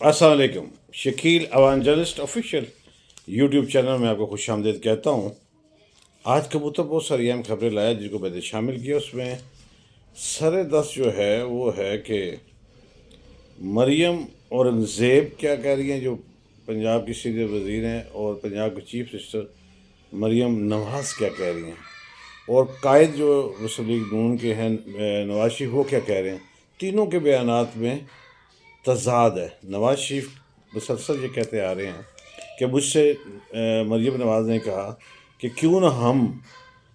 अस्सलाम वालेकुम। Shakeel अवांजलिस्ट official YouTube channel में आपको खुश आमदीद कहता हूँ। आज कबूतर बहुत सारी अहम खबरें लाया जिसको मैंने शामिल किया। उसमें सर दस जो है वो है कि मरियम औरंगज़ेब क्या कह रही हैं, जो पंजाब की सीनियर वज़ीर हैं, और पंजाब की चीफ मिनिस्टर मरियम नवाज़ क्या कह रही हैं, और कायद जो मुस्लिम लीग नून के हैं नवाज शरीफ वो क्या कह रहे हैं। तीनों के बयानात में तज़ाद है। नवाज शरीफ मुसलसल ये कहते आ रहे हैं कि मुझसे मरीम नवाज़ ने कहा कि क्यों ना हम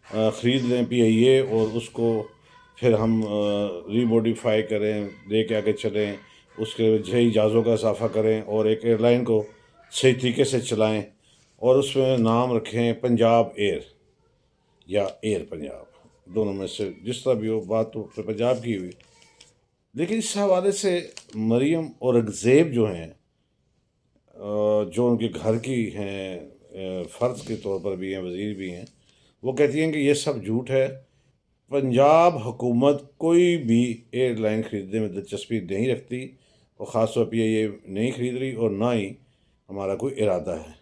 ख़रीद लें PIA और उसको फिर हम रीमोडिफाई करें, ले के आगे चलें, उसके सही जहाज़ों का इजाफा करें और एक एयरलाइन को सही तरीके से चलाएं और उसमें नाम रखें पंजाब एयर या एयर पंजाब, दोनों में से जिस तरह भी हो। बात तो पंजाब की हुई, लेकिन इस हवाले से मरियम औरंगज़ेब जो हैं, जो उनके घर की हैं, फ़र्द के तौर पर भी हैं, वज़ीर भी हैं, वो कहती हैं कि ये सब झूठ है। पंजाब हुकूमत कोई भी एयरलाइन ख़रीदने में दिलचस्पी नहीं रखती और ख़ास तौर पर ये नहीं ख़रीद रही और ना ही हमारा कोई इरादा है।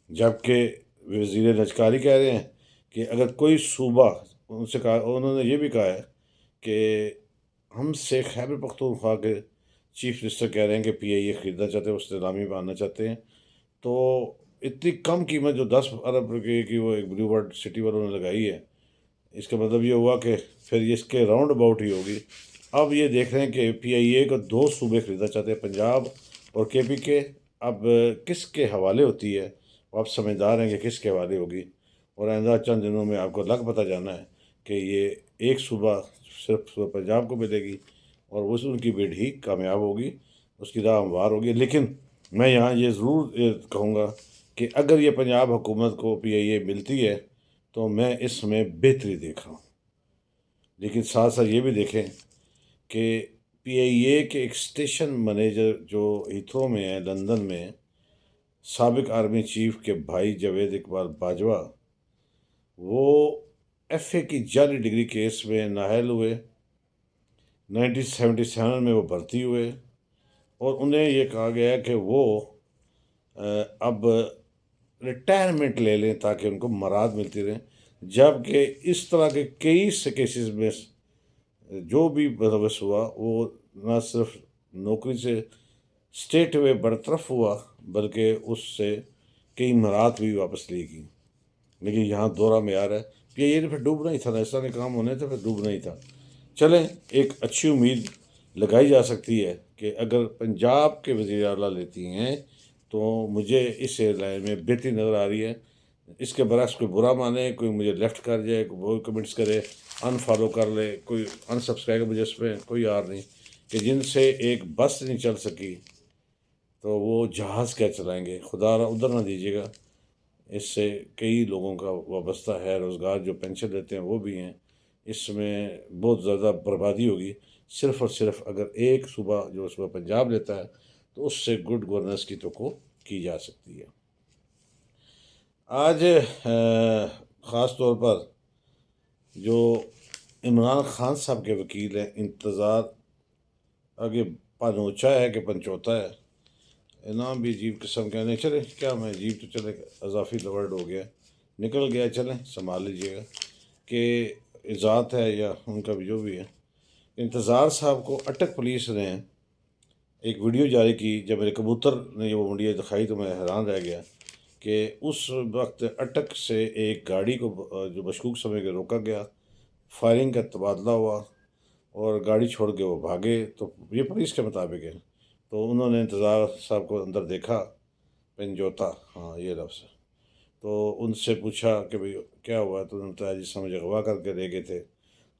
जबकि वज़ीर लश्करी कह रहे हैं कि अगर कोई सूबा, उनसे कहा, उन्होंने ये भी कहा है कि हमसे खैबर पख्तूनख्वा के चीफ मिनिस्टर कह रहे हैं कि PIA ख़रीदना चाहते हैं, उस नीलामी में आना चाहते हैं। तो इतनी कम कीमत जो 10 अरब रुपये की वो एक ब्लू बर्ड सिटी पर उन्होंने लगाई है, इसका मतलब ये हुआ कि फिर ये इसके राउंड अबाउट ही होगी। अब ये देख रहे हैं कि PIA को 2 सूबे ख़रीदना चाहते हैं, पंजाब और KP के। अब किसके हवाले होती है, आप समझदार हैं कि किसके हवाले होगी। और आइंदा चंद दिनों में आपको लग पता जाना है कि ये एक सूबा सिर्फ पंजाब को मिलेगी और उस उनकी बिड ही कामयाब होगी, उसकी राह हमवार होगी। लेकिन मैं यहाँ ये ज़रूर कहूँगा कि अगर ये पंजाब हुकूमत को PIA मिलती है तो मैं इसमें बेहतरी देख रहा हूँ। लेकिन साथ साथ ये भी देखें कि PIA के एक स्टेशन मैनेजर जो हीथ्रो में है, लंदन में, साबिक आर्मी चीफ के भाई जावेद इकबाल बाजवा, वो FA की जाली डिग्री केस में नाअहल हुए। 1977 में वो भर्ती हुए और उन्हें ये कहा गया कि वो अब रिटायरमेंट ले लें ताकि उनको मराद मिलती रहें। जबकि इस तरह के कई से केसेस में जो भी बंदोबस्त हुआ वो न सिर्फ नौकरी से स्टेट वे बरतरफ हुआ बल्कि उससे कई मराद भी वापस ली गई। लेकिन यहाँ दोहरा मेयार है। PIA ने फिर डूबना ही था ना, इस तरह के काम होने थे, फिर डूबना ही था। चलें, एक अच्छी उम्मीद लगाई जा सकती है कि अगर पंजाब के वज़ीर आला लेती हैं तो मुझे इस एयरलाइन में बेहतरी नज़र आ रही है। इसके बरक्स कोई बुरा माने, कोई मुझे लेफ़्ट कर जाए, कोई वो कमेंट्स करे, अनफॉलो कर ले, कोई अनसब्सक्राइब, मुझे इसमें कोई यार नहीं कि जिनसे एक बस नहीं चल सकी तो वो जहाज़ क्या चलाएंगे। खुदा उधर ना दीजिएगा, इससे कई लोगों का वाबस्ता है, रोज़गार जो पेंशन लेते हैं वो भी हैं। इसमें बहुत ज़्यादा बर्बादी होगी। सिर्फ़ और सिर्फ अगर एक सूबा जो सूबा पंजाब लेता है तो उससे गुड गवर्नेंस की तो की जा सकती है। आज ख़ास तौर पर जो इमरान खान साहब के वकील हैं, इंतज़ार आगे पनोचा है कि पंचोता है, इनाम भी अजीब किस्म का नहीं। चले, क्या मैं अजीब तो चले अजाफी वर्ड हो गया, निकल गया, चलें संभाल लीजिएगा कि इजात है या उनका भी जो भी है। इंतज़ार साहब को अटक पुलिस ने एक वीडियो जारी की। जब मेरे कबूतर ने वो वीडियो दिखाई तो मैं हैरान रह गया कि उस वक्त अटक से एक गाड़ी को जो मशकूक समझ के रोका गया, फायरिंग का तबादला हुआ और गाड़ी छोड़ के वो भागे। तो ये पुलिस के मुताबिक है। तो उन्होंने इंतज़ार साहब को अंदर देखा, पेंजोता, हाँ ये लफ्ज़ है। तो उनसे पूछा कि भाई क्या हुआ, तो उन्होंने बताया जिस मुझे अगवा करके ले गए थे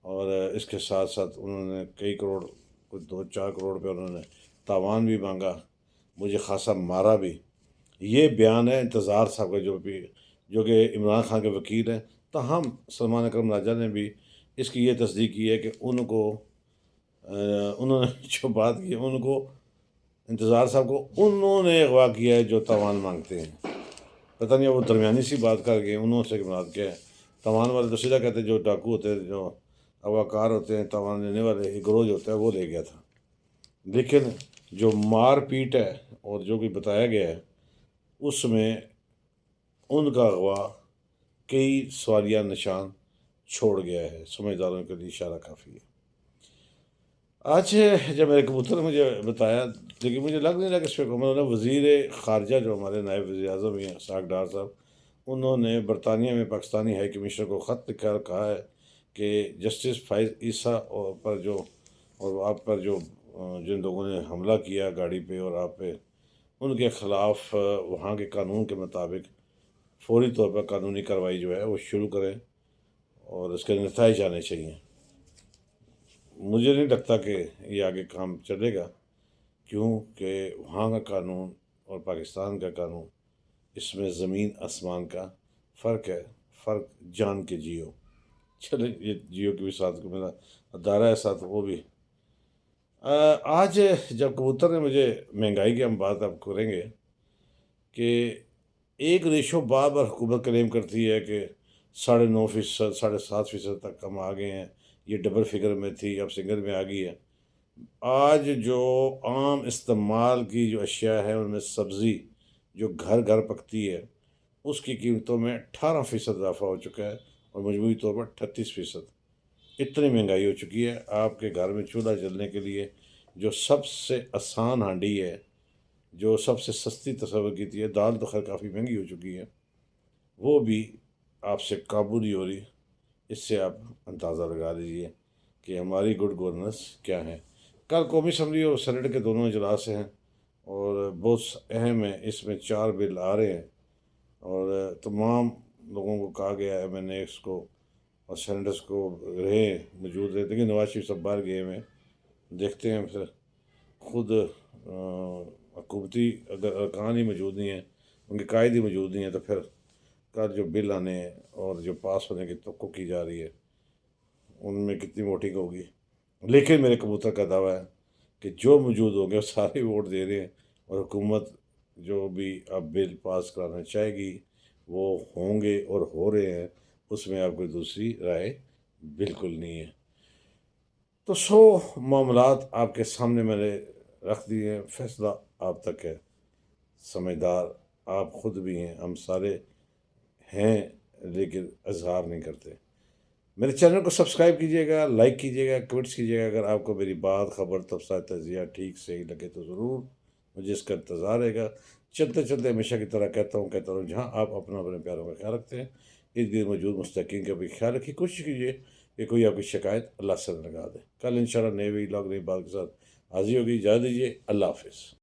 और इसके साथ साथ उन्होंने कई करोड़, कुछ 2-4 करोड़ रुपये उन्होंने तावान भी मांगा, मुझे खासा मारा भी। ये बयान है इंतज़ार साहब का, जो कि इमरान खान के वकील हैं। ताहम सलमान अकरम राजा ने भी इसकी ये तस्दीक की है कि उन्होंने जो बात की, उनको इंतज़ार साहब को उन्होंने अगवा किया है जो तावान मांगते हैं। पता नहीं वो दरमियानी सी बात कर गए, उन्होंने से मुराद क्या है। तावान वाले तो सीधा कहते हैं जो डाकू होते हैं, जो अगवाकार होते हैं, तावान लेने वाले एक ग्रोज होता है, वो ले गया था। लेकिन جو مار پیٹ ہے اور جو بھی بتایا گیا ہے اس میں ان کا اغوا کئی سوالیہ نشان چھوڑ گیا ہے، سمجھداروں کے لیے اشارہ کافی ہے۔ آج جب میرے کبوتر نے مجھے بتایا، لیکن مجھے لگ نہیں رہا کہ اس پہ انہوں نے وزیر خارجہ جو ہمارے نائب وزیر اعظم ہیں اسحاق ڈار صاحب، انہوں نے برطانیہ میں پاکستانی ہائی کمشنر کو خط لکھا اور کہا ہے کہ جسٹس فائز عیسیٰ اور آپ پر جو جن لوگوں نے حملہ کیا گاڑی پہ اور آپ پہ، ان کے خلاف وہاں کے قانون کے مطابق فوری طور پر قانونی کارروائی جو ہے وہ شروع کریں اور اس کے نتائج آنے چاہیے۔ مجھے نہیں لگتا کہ یہ آگے کام چلے گا، کیونکہ وہاں کا قانون اور پاکستان کا قانون، اس میں زمین آسمان کا فرق ہے، فرق جان کے جیو۔ چلیں، یہ جیو کے بھی ساتھ کو میرا دائرہ ہے ساتھ وہ بھی۔ آج جب کبوتر نے مجھے مہنگائی کی ہم بات اب کریں گے کہ ایک ریشو بار بار حکومت کلیم کرتی ہے کہ 9.5%، 7.5% تک ہم آ گئے ہیں، یہ ڈبل فگر میں تھی اب سنگل میں آ گئی ہے۔ آج جو عام استعمال کی جو اشیاء ہے ان میں سبزی جو گھر گھر پکتی ہے اس کی قیمتوں میں 18% اضافہ ہو چکا ہے اور مجموعی طور پر 38%۔ اتنی مہنگائی ہو چکی ہے، آپ کے گھر میں چولہا جلنے کے لیے جو سب سے آسان ہانڈی ہے، جو سب سے سستی تصور کی تھی، دال تو خیر کافی مہنگی ہو چکی ہے، وہ بھی آپ سے قابو نہیں ہو رہی۔ اس سے آپ اندازہ لگا لیجیے کہ ہماری گڈ گورننس کیا ہے۔ کل قومی اسمبلی اور سینیٹ کے دونوں اجلاس ہیں اور بہت اہم ہیں، اس میں 4 بل آ رہے ہیں اور تمام لوگوں کو کہا گیا ہے، ایم این ایس کو اور سینیٹرس کو موجود رہے، لیکن نواز شریف سب باہر گئے ہوئے ہیں۔ دیکھتے ہیں پھر خود حکومتی اگر ارکان ہی موجود نہیں ہیں، ان کے قائد ہی موجود نہیں ہیں، تو پھر کل جو بل آنے ہیں اور جو پاس ہونے کی توقع کی جا رہی ہے ان میں کتنی ووٹنگ ہوگی۔ لیکن میرے کبوتر کا دعویٰ ہے کہ جو موجود ہوں گے وہ سارے ووٹ دے رہے ہیں اور حکومت جو بھی اب بل پاس کرانا چاہے گی وہ ہوں گے اور ہو رہے ہیں، اس میں آپ کوئی دوسری رائے بالکل نہیں ہے۔ تو معاملات آپ کے سامنے میں نے رکھ دیے ہیں، فیصلہ آپ تک ہے۔ سمجھدار آپ خود بھی ہیں، ہم سارے ہیں، لیکن اظہار نہیں کرتے۔ میرے چینل کو سبسکرائب کیجیے گا، لائک کیجیے گا، کمنٹس کیجیے گا۔ اگر آپ کو میری بات، خبر، تبصرہ، تجزیہ ٹھیک صحیح لگے تو ضرور مجھے اس کا انتظار رہے گا۔ چلتے چلتے ہمیشہ کی طرح کہتا ہوں جہاں آپ اپنے پیاروں کا خیال رکھتے ہیں، ارد گرد موجود مستحقین کا بھی خیال رکھیے۔ کوشش کیجیے کہ کوئی آپ کی شکایت اللہ سے نہ لگا دے۔ کل انشاءاللہ نئے وی لاگ نئی بات کے ساتھ حاضر ہوگی۔ اجازت دیجیے، اللہ حافظ۔